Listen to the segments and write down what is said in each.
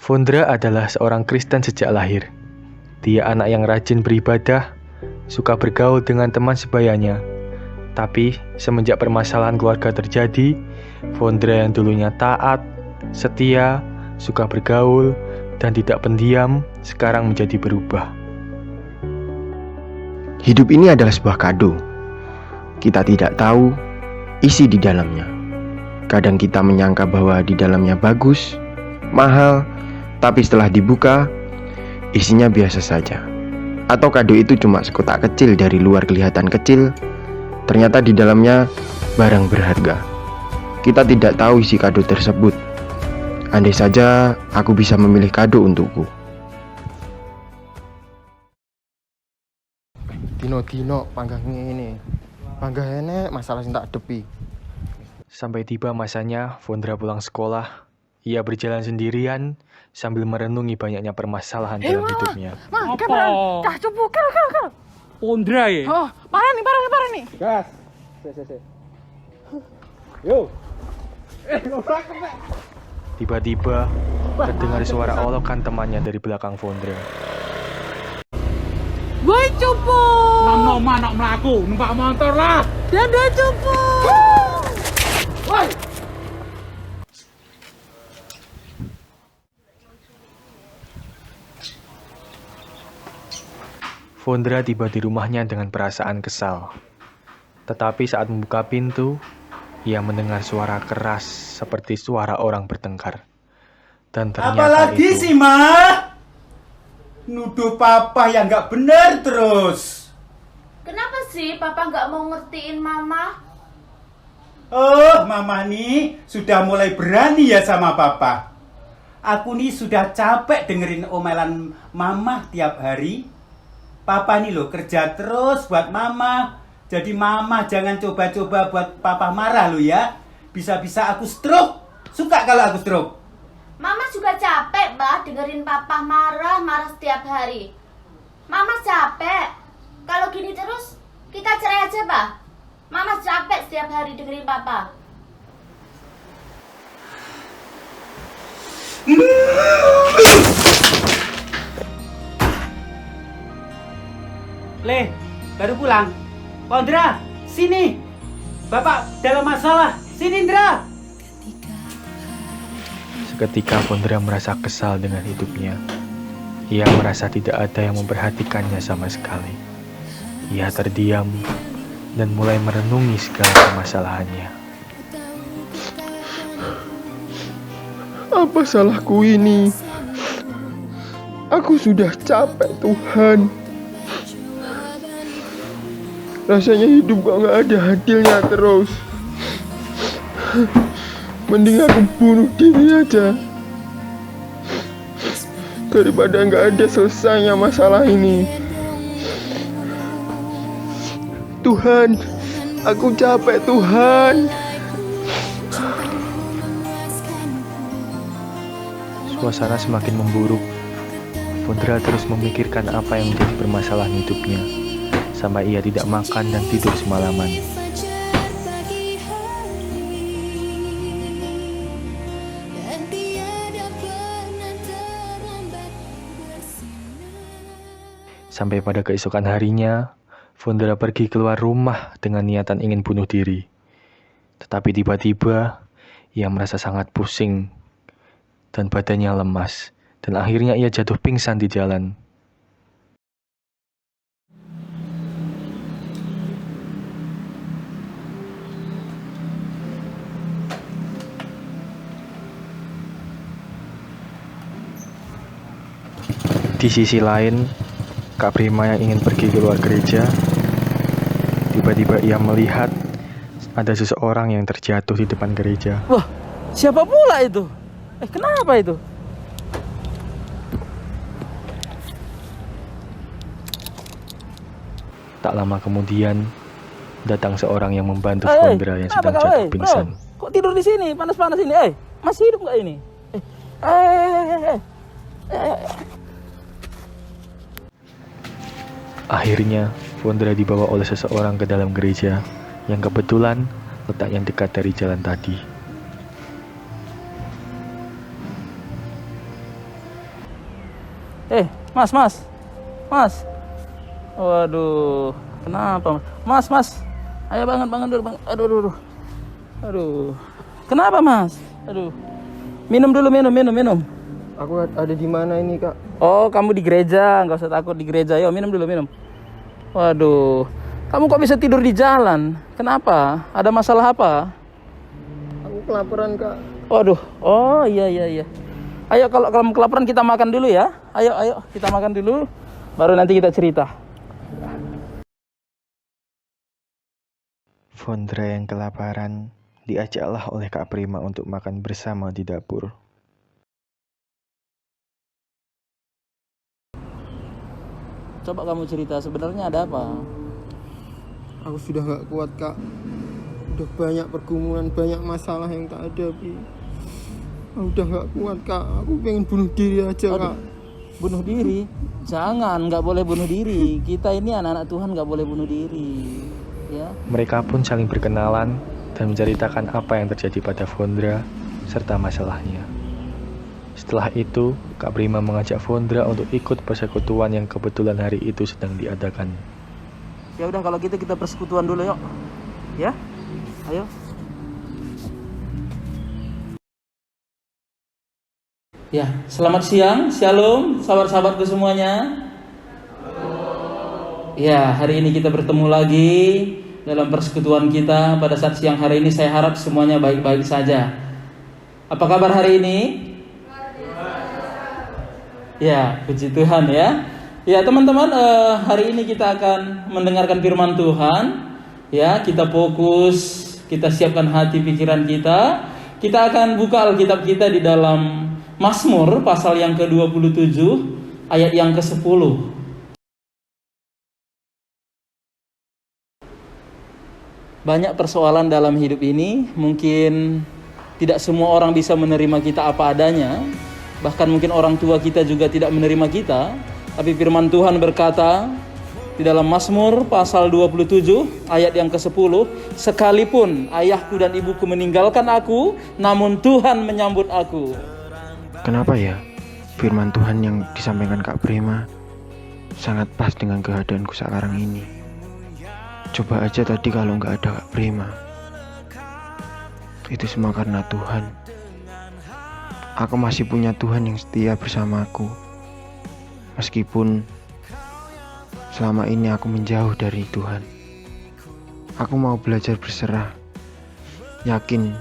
Vondra adalah seorang Kristen sejak lahir. Dia anak yang rajin beribadah, suka bergaul dengan teman sebayanya. Tapi semenjak permasalahan keluarga terjadi, Vondra yang dulunya taat, setia, suka bergaul, dan tidak pendiam, sekarang menjadi berubah. Hidup ini adalah sebuah kado. Kita tidak tahu isi di dalamnya. Kadang kita menyangka bahwa di dalamnya bagus, mahal, tapi setelah dibuka, isinya biasa saja. Atau kado itu cuma sekotak kecil, dari luar kelihatan kecil, ternyata di dalamnya barang berharga. Kita tidak tahu isi kado tersebut. Andai saja aku bisa memilih kado untukku. Dino panggah ini. Panggah enek masalah sing tak depi. Sampai tiba masanya Vondra pulang sekolah. Ia berjalan sendirian sambil merenungi banyaknya permasalahan dalam hidupnya. Apa? Cah coba kal. Vondra ya? Oh, parah nih. Gas. Yo. Tiba-tiba terdengar suara olokan temannya dari belakang Vondra. Woi coba. Nom anak melaku, numpak motor lah. Dadah coba. Woi. Vondra tiba di rumahnya dengan perasaan kesal. Tetapi saat membuka pintu, ia mendengar suara keras seperti suara orang bertengkar. Dan ternyata apalagi itu... sih, Ma? Nuduh papa yang nggak benar terus. Kenapa sih papa nggak mau ngertiin mama? Oh, mama nih sudah mulai berani ya sama papa. Aku nih sudah capek dengerin omelan mama tiap hari. Papa nih loh kerja terus buat mama. Jadi mama jangan coba-coba buat papa marah lo ya. Bisa-bisa aku stroke. Suka kalau aku stroke. Mama juga capek, Mbak, dengerin papa marah-marah setiap hari. Mama capek. Kalau gini terus, kita cerai aja, Pak. Mama capek setiap hari dengerin papa. Le, baru pulang. Vondra, sini. Bapak dalam masalah. Sini, Indra. Seketika Vondra merasa kesal dengan hidupnya. Ia merasa tidak ada yang memperhatikannya sama sekali. Ia terdiam dan mulai merenungi segala permasalahannya. Apa salahku ini? Aku sudah capek, Tuhan. Rasanya hidup kok gak ada hasilnya terus. Mending aku bunuh diri aja, daripada gak ada selesainya masalah ini. Tuhan, aku capek, Tuhan. Suasana semakin memburuk. Vondra terus memikirkan apa yang menjadi permasalahan hidupnya, sampai ia tidak makan dan tidur semalaman. Sampai pada keesokan harinya, Vondra pergi keluar rumah dengan niatan ingin bunuh diri. Tetapi tiba-tiba, ia merasa sangat pusing dan badannya lemas, dan akhirnya ia jatuh pingsan di jalan. Di sisi lain, Kak Prima yang ingin pergi keluar gereja, tiba-tiba ia melihat ada seseorang yang terjatuh di depan gereja. Wah, siapa pula itu? Kenapa itu? Tak lama kemudian, datang seorang yang membantu Vondra yang sedang jatuh pingsan. Bro, kok tidur di sini? Panas-panas ini. Masih hidup nggak ini? Akhirnya, Vondra dibawa oleh seseorang ke dalam gereja yang kebetulan letaknya dekat dari jalan tadi. Mas. Waduh, kenapa? Mas. Ayo bangun dulu, Bang. Aduh. Kenapa, Mas? Aduh. Minum dulu, minum. Aku ada di mana ini, Kak? Oh, kamu di gereja, nggak usah takut di gereja. Yo, minum dulu. Waduh, kamu kok bisa tidur di jalan? Kenapa? Ada masalah apa? Aku kelaparan, Kak. Waduh, oh iya. Ayo kalau kamu kelaparan kita makan dulu ya. Ayo kita makan dulu, baru nanti kita cerita. Vondra yang kelaparan diajaklah oleh Kak Prima untuk makan bersama di dapur. Coba kamu cerita sebenarnya ada apa? Aku sudah gak kuat, Kak. Udah banyak pergumulan, banyak masalah yang tak hadapi. Aku udah gak kuat, Kak. Aku pengen bunuh diri aja, Aduh, Kak. bunuh diri? Jangan, nggak boleh bunuh diri. Kita ini anak-anak Tuhan nggak boleh bunuh diri. Ya. Mereka pun saling berkenalan dan menceritakan apa yang terjadi pada Vondra serta masalahnya. Setelah itu, Kak Prima mengajak Vondra untuk ikut persekutuan yang kebetulan hari itu sedang diadakan. Ya udah kalau gitu kita persekutuan dulu yuk. Ya. Ayo. Ya, selamat siang, shalom, sahabat-sahabatku semuanya. Ya, hari ini kita bertemu lagi dalam persekutuan kita. Pada saat siang hari ini saya harap semuanya baik-baik saja. Apa kabar hari ini? Ya, puji Tuhan ya. Ya teman-teman, hari ini kita akan mendengarkan firman Tuhan. Ya, kita fokus, kita siapkan hati pikiran kita. Kita akan buka Alkitab kita di dalam Mazmur pasal yang ke-27 ayat yang ke-10. Banyak persoalan dalam hidup ini, mungkin tidak semua orang bisa menerima kita apa adanya. Bahkan mungkin orang tua kita juga tidak menerima kita. Tapi firman Tuhan berkata di dalam Mazmur pasal 27 ayat yang ke-10, sekalipun ayahku dan ibuku meninggalkan aku, namun Tuhan menyambut aku. Kenapa ya firman Tuhan yang disampaikan Kak Prima sangat pas dengan keadaanku sekarang ini. Coba aja tadi kalau nggak ada Kak Prima. Itu semua karena Tuhan. Aku masih punya Tuhan yang setia bersamaku. Meskipun selama ini aku menjauh dari Tuhan. Aku mau belajar berserah, yakin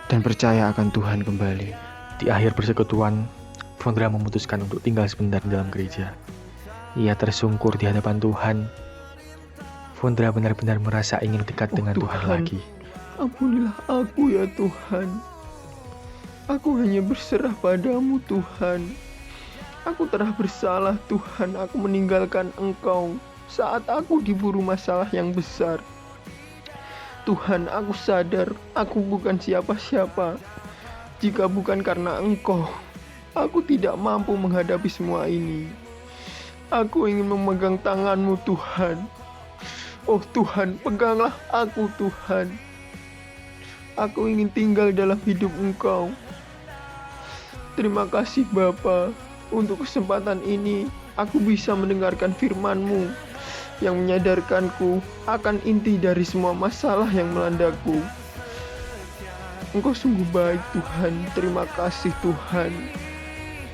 dan percaya akan Tuhan kembali. Di akhir persekutuan, Vondra memutuskan untuk tinggal sebentar di dalam gereja. Ia tersungkur di hadapan Tuhan. Vondra benar-benar merasa ingin dekat dengan Tuhan lagi. Ampunilah aku ya Tuhan. Aku hanya berserah padamu Tuhan. Aku telah bersalah Tuhan. Aku meninggalkan Engkau saat aku diburu masalah yang besar. Tuhan, aku sadar aku bukan siapa-siapa. Jika bukan karena Engkau, aku tidak mampu menghadapi semua ini. Aku ingin memegang tangan-Mu Tuhan. Oh Tuhan, peganglah aku Tuhan. Aku ingin tinggal dalam hidup Engkau. Terima kasih Bapa, untuk kesempatan ini aku bisa mendengarkan firman-Mu yang menyadarkanku akan inti dari semua masalah yang melandaku. Engkau sungguh baik Tuhan. Terima kasih Tuhan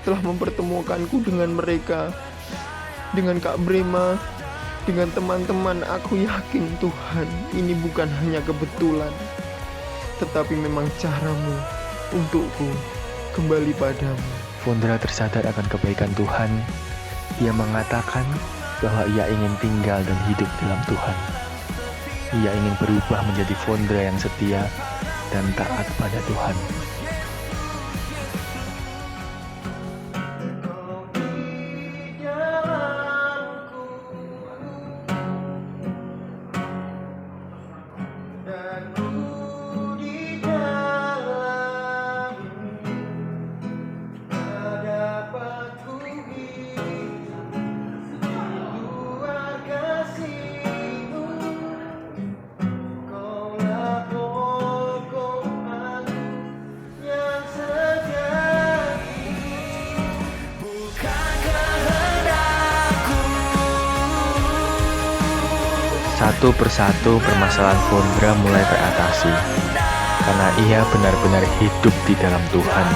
telah mempertemukanku dengan mereka, dengan Kak Prima, dengan teman-teman. Aku yakin Tuhan ini bukan hanya kebetulan, tetapi memang cara-Mu untukku kembali padamu. Vondra tersadar akan kebaikan Tuhan. Ia mengatakan bahwa ia ingin tinggal dan hidup dalam Tuhan. Ia ingin berubah menjadi Vondra yang setia dan taat pada Tuhan. Satu persatu permasalahan Vondra mulai teratasi, karena ia benar-benar hidup di dalam Tuhan.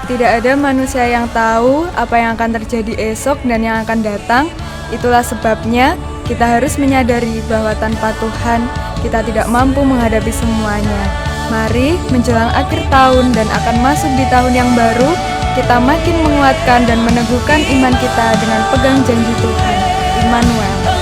Tidak ada manusia yang tahu apa yang akan terjadi esok dan yang akan datang. Itulah sebabnya kita harus menyadari bahwa tanpa Tuhan kita tidak mampu menghadapi semuanya. Mari menjelang akhir tahun dan akan masuk di tahun yang baru, kita makin menguatkan dan meneguhkan iman kita dengan pegang janji Tuhan. Immanuel.